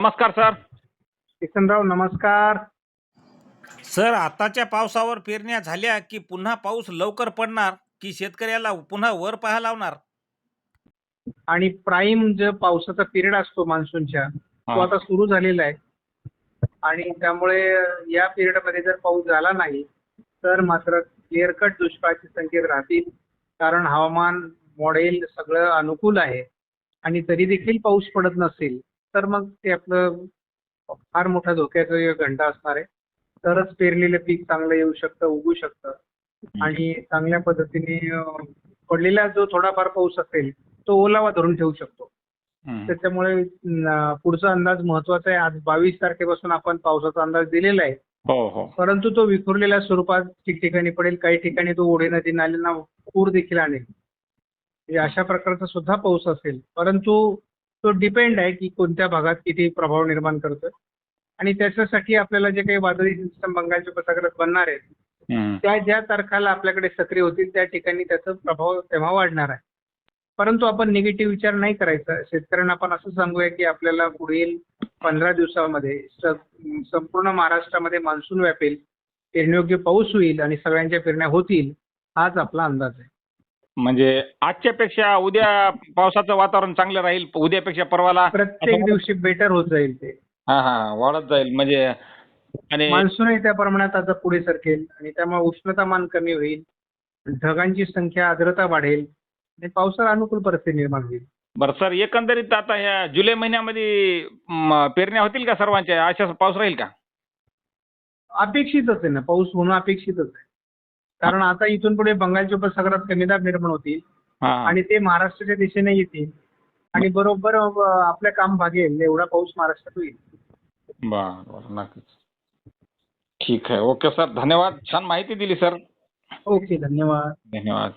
नमस्कार सर. किसनराव नमस्कार. सर, आताच्या पावसावर पेरण्या झाल्या की पुन्हा पाऊस लवकर पडणार की शेतकऱ्याला पुन्हा वर पाहायला लावणार? आणि प्राईम जो पावसाचा पिरियड असतो मान्सूनच्या तो आता सुरू झालेला आहे आणि त्यामुळे या पिरियडमध्ये जर पाऊस झाला नाही तर मात्र क्लिअर कट दुष्काळाचे संकेत राहतील. कारण हवामान मॉडेल सगळं अनुकूल आहे आणि तरी देखील पाऊस पडत नसेल तर मग ते आपलं फार मोठा धोक्याचा घंटा असणार आहे. तरच पेरलेलं पीक चांगलं येऊ शकतं, उगू शकतं आणि चांगल्या पद्धतीने पडलेला जो थोडाफार पाऊस असेल तो ओलावा धरून ठेवू शकतो. त्याच्यामुळे पुढचा अंदाज महत्वाचा आहे. आज 22 तारखेपासून आपण पावसाचा अंदाज दिलेला आहे. हो हो. परंतु तो विखुरलेल्या स्वरूपात ठिकठिकाणी पडेल. काही ठिकाणी तो ओढे नदी नाल्यांना पूर देखील आणेल. म्हणजे अशा प्रकारचा सुद्धा पाऊस असेल. परंतु तो डिपेंड आहे की कोणत्या भागात किती प्रभाव निर्माण करतोय आणि त्याच्यासाठी आपल्याला जे काही वादळी सिस्टम बंगालच्या उपसागरात बनणार आहेत त्या ज्या तारखाला आपल्याकडे सक्रिय होतील त्या ठिकाणी त्याचा प्रभाव तेव्हा वाढणार आहे. परंतु आपण निगेटिव्ह विचार नाही करायचा. शेतकऱ्यांना आपण असं सांगूया की आपल्याला पुढील 15 दिवसामध्ये संपूर्ण महाराष्ट्रामध्ये मान्सून व्यापेल, पेरणीयोग्य पाऊस होईल आणि सगळ्यांच्या पेरण्या होतील, हाच आपला अंदाज आहे. म्हणजे आजच्या पेक्षा उद्या पावसाचं वातावरण चांगलं राहील, उद्यापेक्षा परवाला प्रत्येक दिवशी बेटर होत जाईल ते. वाढत जाईल म्हणजे. आणि मान्सूनही त्या प्रमाणात आता पुढे सरकेल आणि त्यामुळे उष्णतामान कमी होईल, ढगांची संख्या, आर्द्रता वाढेल आणि पावसाला अनुकूल परिस्थिती निर्माण होईल. बरं सर, एकंदरीत आता ह्या जुलै महिन्यामध्ये पेरण्या होतील का सर्वांच्या? अशा पाऊस राहील का? अपेक्षितच आहे ना, पाऊस होणं अपेक्षितच आहे. कारण आता इथून पुढे बंगालच्या उपसागरात कमी दाब निर्माण होतील आणि ते महाराष्ट्राच्या दिशेने येतील आणि बरोबर आपल्या काम भागेल एवढा पाऊस महाराष्ट्रात होईल. बरं, नक्कीच. ठीक आहे. ओके सर, धन्यवाद. छान माहिती दिली सर. ओके, धन्यवाद. धन्यवाद.